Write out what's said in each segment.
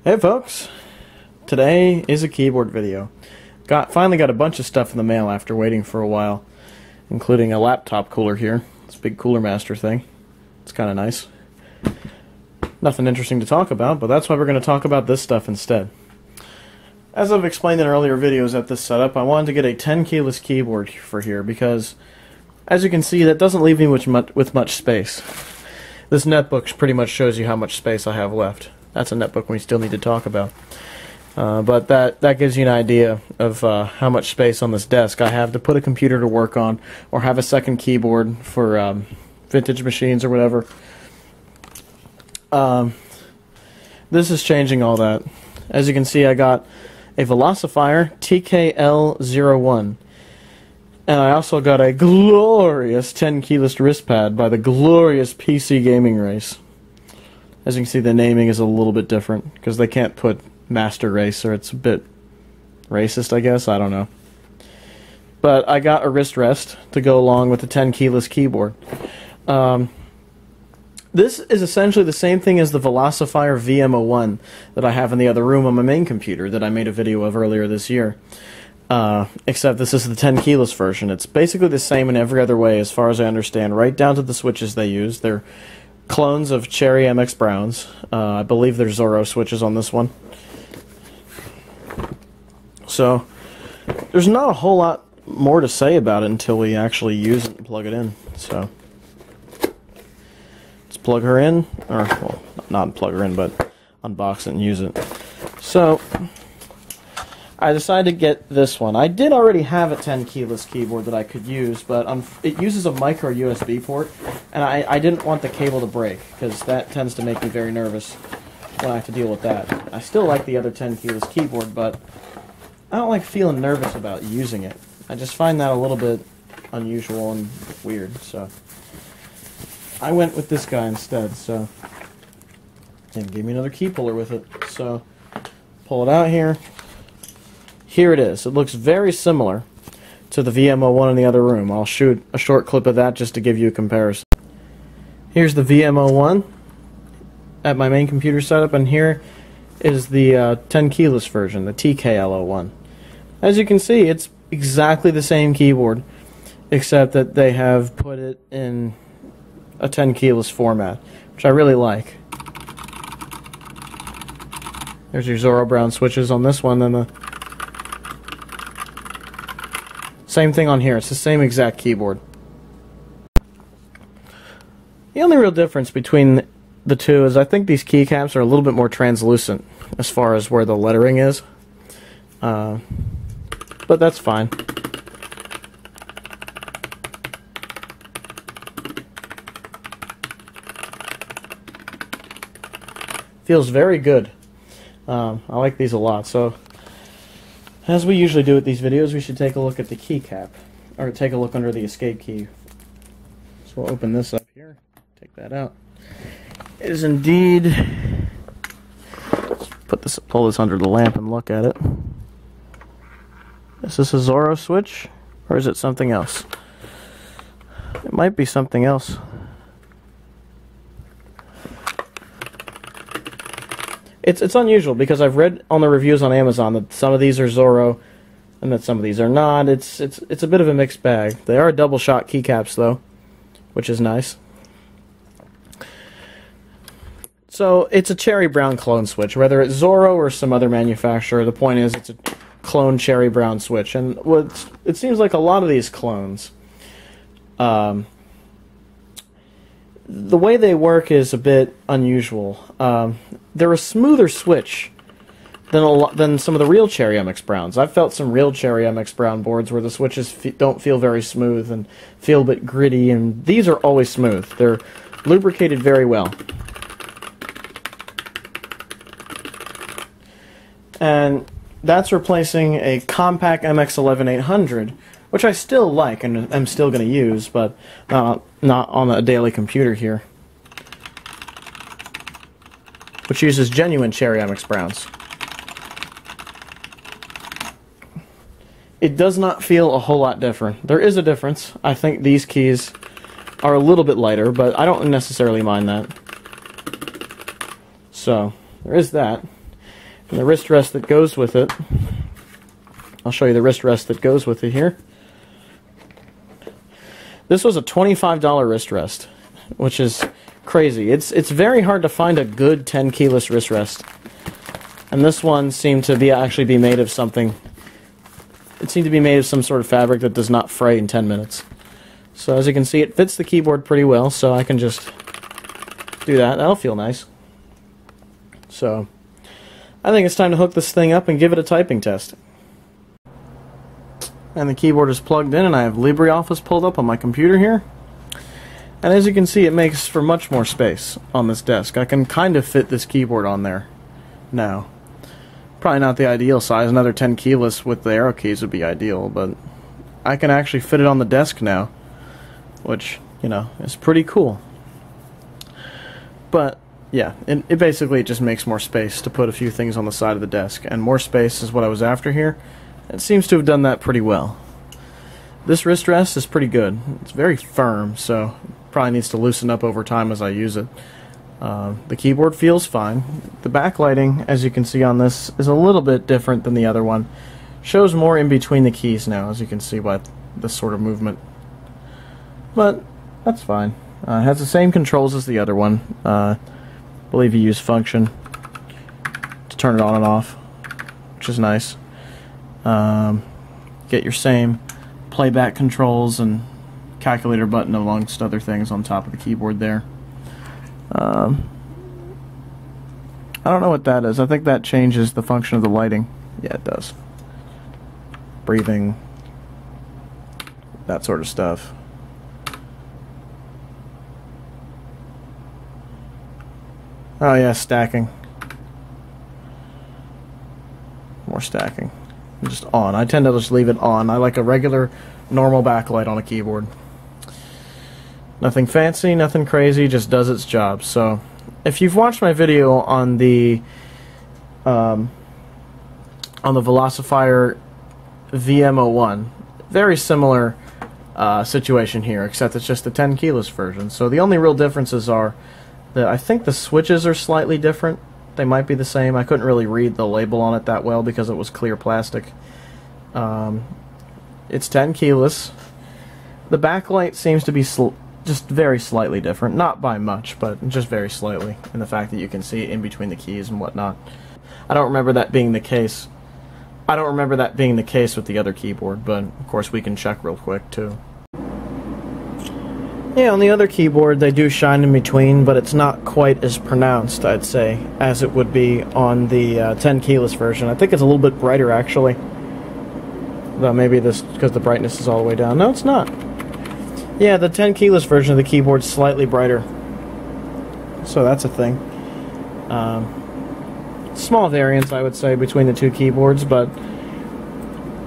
Hey folks, today is a keyboard video. Finally got a bunch of stuff in the mail after waiting for a while, including a laptop cooler here. This big Cooler Master thing. It's kind of nice. Nothing interesting to talk about, but that's why we're going to talk about this stuff instead. As I've explained in earlier videos at this setup, I wanted to get a Tenkeyless keyboard for here because, as you can see, that doesn't leave me with much space. This netbook pretty much shows you how much space I have left. That's a netbook we still need to talk about. But that gives you an idea of how much space on this desk I have to put a computer to work on, or have a second keyboard for vintage machines or whatever. This is changing all that. As you can see, I got a Velocifire TKL01. And I also got a glorious Tenkeyless wrist pad by the glorious PC Gaming Race. As you can see, the naming is a little bit different because they can't put Master Race, or it's a bit racist, I guess. I don't know. But I got a wrist rest to go along with the Tenkeyless keyboard. This is essentially the same thing as the Velocifire VM01 that I have in the other room on my main computer that I made a video of earlier this year. Except this is the Tenkeyless version. It's basically the same in every other way as far as I understand, right down to the switches they use. They're clones of Cherry MX Browns. I believe there's Zorro switches on this one. So, there's not a whole lot more to say about it until we actually use it and plug it in. So, let's plug her in, or, well, not plug her in, but unbox it and use it. So, I decided to get this one. I did already have a Tenkeyless keyboard that I could use, but it uses a micro USB port, and I didn't want the cable to break, because that tends to make me very nervous when I have to deal with that. I still like the other Tenkeyless keyboard, but I don't like feeling nervous about using it. I just find that a little bit unusual and weird, so I went with this guy instead, so, and gave me another key puller with it. So, pull it out here. Here it is. It looks very similar to the VM01 in the other room. I'll shoot a short clip of that just to give you a comparison. Here's the VM01 at my main computer setup, and here is the Tenkeyless version, the TKL01. As you can see, it's exactly the same keyboard, except that they have put it in a Tenkeyless format, which I really like. There's your Zorro Brown switches on this one, and the same thing on here. It's the same exact keyboard. The only real difference between the two is I think these keycaps are a little bit more translucent as far as where the lettering is. But that's fine. Feels very good. I like these a lot. So, as we usually do with these videos, we should take a look at the keycap, or take a look under the escape key. So we'll open this up here, take that out. It is indeed, let's pull this under the lamp and look at it. Is this a Zorro switch, or is it something else? It might be something else. It's unusual because I've read on the reviews on Amazon that some of these are Zorro and that some of these are not. It's a bit of a mixed bag. They are double shot keycaps though, which is nice. So it's a Cherry Brown clone switch, whether it's Zorro or some other manufacturer. The point is, it's a clone Cherry Brown switch, and it seems like a lot of these clones, the way they work is a bit unusual. They're a smoother switch than some of the real Cherry MX Browns. I've felt some real Cherry MX Brown boards where the switches don't feel very smooth and feel a bit gritty, and these are always smooth. They're lubricated very well. And that's replacing a compact MX11800, which I still like and I'm still going to use, but not on a daily computer here, which uses genuine Cherry MX Browns. It does not feel a whole lot different. There is a difference. I think these keys are a little bit lighter, but I don't necessarily mind that. So, there is that. And the wrist rest that goes with it, I'll show you the wrist rest that goes with it here. This was a $25 wrist rest, which is crazy. It's very hard to find a good Tenkeyless wrist rest. And this one seemed to actually be made of something. It seemed to be made of some sort of fabric that does not fray in 10 minutes. So as you can see, it fits the keyboard pretty well, so I can just do that. That'll feel nice. So I think it's time to hook this thing up and give it a typing test. And the keyboard is plugged in, and I have LibreOffice pulled up on my computer here. And as you can see, it makes for much more space on this desk. I can kind of fit this keyboard on there now. Probably not the ideal size. Another Tenkeyless with the arrow keys would be ideal, but I can actually fit it on the desk now, which, you know, is pretty cool. But yeah, it basically just makes more space to put a few things on the side of the desk, and more space is what I was after here. It seems to have done that pretty well. This wrist rest is pretty good. It's very firm, so it probably needs to loosen up over time as I use it. The keyboard feels fine. The backlighting, as you can see on this, is a little bit different than the other one. Shows more in between the keys now, as you can see by this sort of movement. But that's fine. It has the same controls as the other one. I believe you use function to turn it on and off, which is nice. Get your same playback controls and calculator button amongst other things on top of the keyboard there. I don't know what that is. I think that changes the function of the lighting. Yeah, it does. Breathing, that sort of stuff. Oh yeah, stacking. More stacking. Just on. I tend to just leave it on. I like a regular, normal backlight on a keyboard. Nothing fancy, nothing crazy, just does its job. So, if you've watched my video on the Velocifire VM01, very similar situation here, except it's just the Tenkeyless version. So the only real differences are that I think the switches are slightly different. They might be the same. I couldn't really read the label on it that well because it was clear plastic. It's Tenkeyless. The backlight seems to be just very slightly different. Not by much, but just very slightly. In the fact that you can see it in between the keys and whatnot. I don't remember that being the case. I don't remember that being the case with the other keyboard, but of course we can check real quick too. Yeah, on the other keyboard they do shine in between, but it's not quite as pronounced, I'd say, as it would be on the Tenkeyless version. I think it's a little bit brighter, actually. Though maybe this because the brightness is all the way down. No, it's not. Yeah, the Tenkeyless version of the keyboard's slightly brighter. So that's a thing. Small variance, I would say, between the two keyboards, but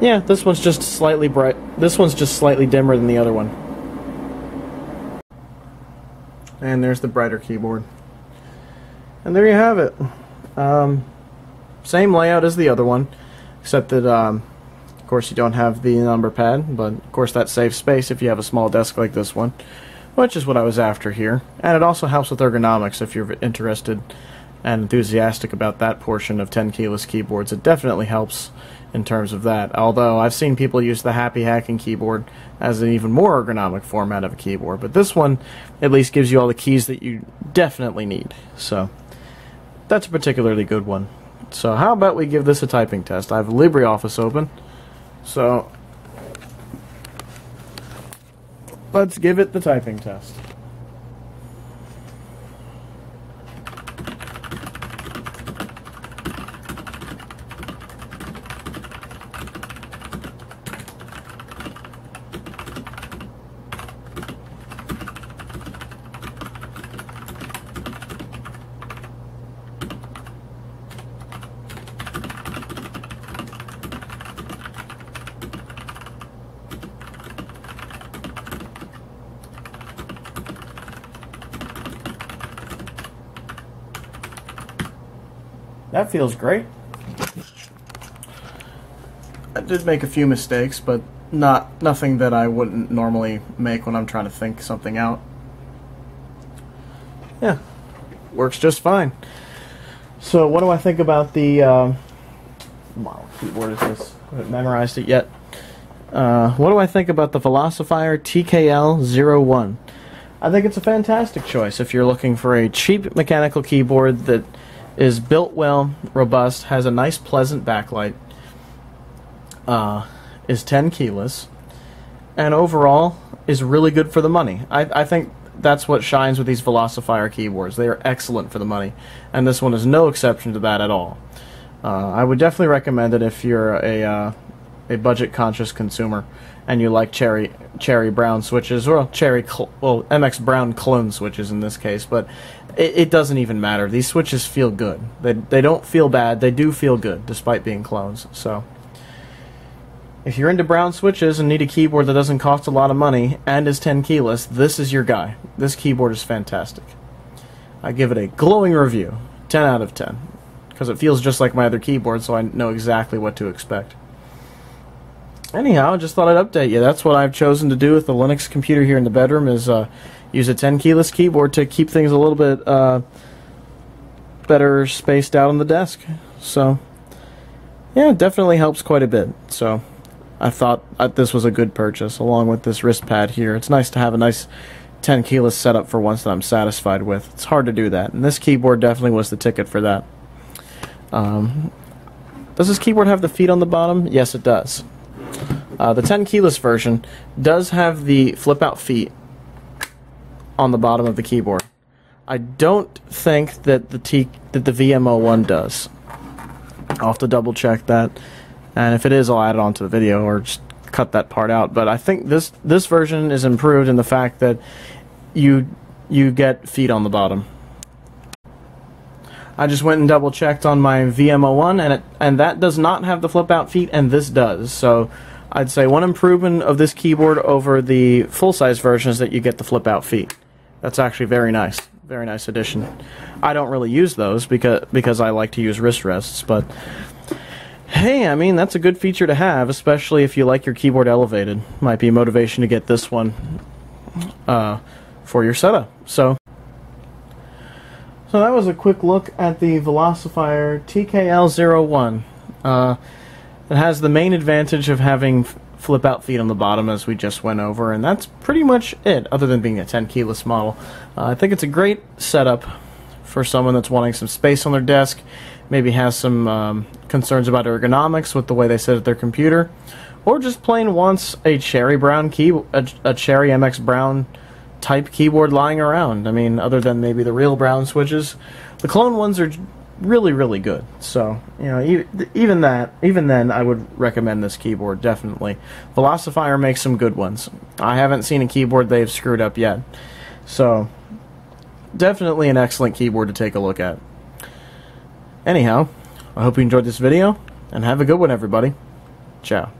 yeah, this one's just slightly bright. This one's just slightly dimmer than the other one. And there's the brighter keyboard. And there you have it. Same layout as the other one, except that, of course, you don't have the number pad, but of course that saves space if you have a small desk like this one, which is what I was after here. And it also helps with ergonomics if you're interested and enthusiastic about that portion of Tenkeyless keyboards. It definitely helps in terms of that, although I've seen people use the Happy Hacking keyboard as an even more ergonomic format of a keyboard, but this one at least gives you all the keys that you definitely need, so that's a particularly good one. So how about we give this a typing test? I have LibreOffice open, so let's give it the typing test. That feels great. I did make a few mistakes, but nothing that I wouldn't normally make when I'm trying to think something out. Yeah, works just fine. So what do I think about the model keyboard? Is this? I haven't memorized it yet. What do I think about the Velocifire TKL01? I think it's a fantastic choice if you're looking for a cheap mechanical keyboard that is built well, robust, has a nice pleasant backlight, is Tenkeyless, and overall is really good for the money. I think that's what shines with these Velocifire keyboards. They are excellent for the money, and this one is no exception to that at all. I would definitely recommend it if you're a budget-conscious consumer and you like cherry brown switches, or MX brown clone switches in this case, but it doesn't even matter. These switches feel good. They don't feel bad. They do feel good despite being clones. So if you're into brown switches and need a keyboard that doesn't cost a lot of money and is Tenkeyless, this is your guy. This keyboard is fantastic. I give it a glowing review, 10 out of 10, because it feels just like my other keyboard, so I know exactly what to expect. Anyhow, I just thought I'd update you. That's what I've chosen to do with the Linux computer here in the bedroom, is use a Tenkeyless keyboard to keep things a little bit better spaced out on the desk. So, yeah, it definitely helps quite a bit. So, I thought this was a good purchase, along with this wrist pad here. It's nice to have a nice Tenkeyless setup for once that I'm satisfied with. It's hard to do that, and this keyboard definitely was the ticket for that. Does this keyboard have the feet on the bottom? Yes, it does. The Tenkeyless version does have the flip-out feet on the bottom of the keyboard. I don't think that the VM01 does. I'll have to double-check that, and if it is, I'll add it onto the video or just cut that part out. But I think this version is improved in the fact that you get feet on the bottom. I just went and double-checked on my VM01, and that does not have the flip-out feet, and this does. So I'd say one improvement of this keyboard over the full-size version is that you get the flip-out feet. That's actually very nice addition. I don't really use those because I like to use wrist rests, but hey, I mean, that's a good feature to have, especially if you like your keyboard elevated. Might be a motivation to get this one for your setup. So that was a quick look at the Velocifire TKL01. It has the main advantage of having flip-out feet on the bottom, as we just went over, and that's pretty much it, other than being a Tenkeyless model. I think it's a great setup for someone that's wanting some space on their desk, maybe has some concerns about ergonomics with the way they sit at their computer, or just plain wants a cherry brown a cherry MX brown type keyboard lying around. I mean, other than maybe the real brown switches, the clone ones are really good. So, you know, even then, I would recommend this keyboard, definitely. Velocifire makes some good ones. I haven't seen a keyboard they've screwed up yet. So, definitely an excellent keyboard to take a look at. Anyhow, I hope you enjoyed this video, and have a good one, everybody. Ciao.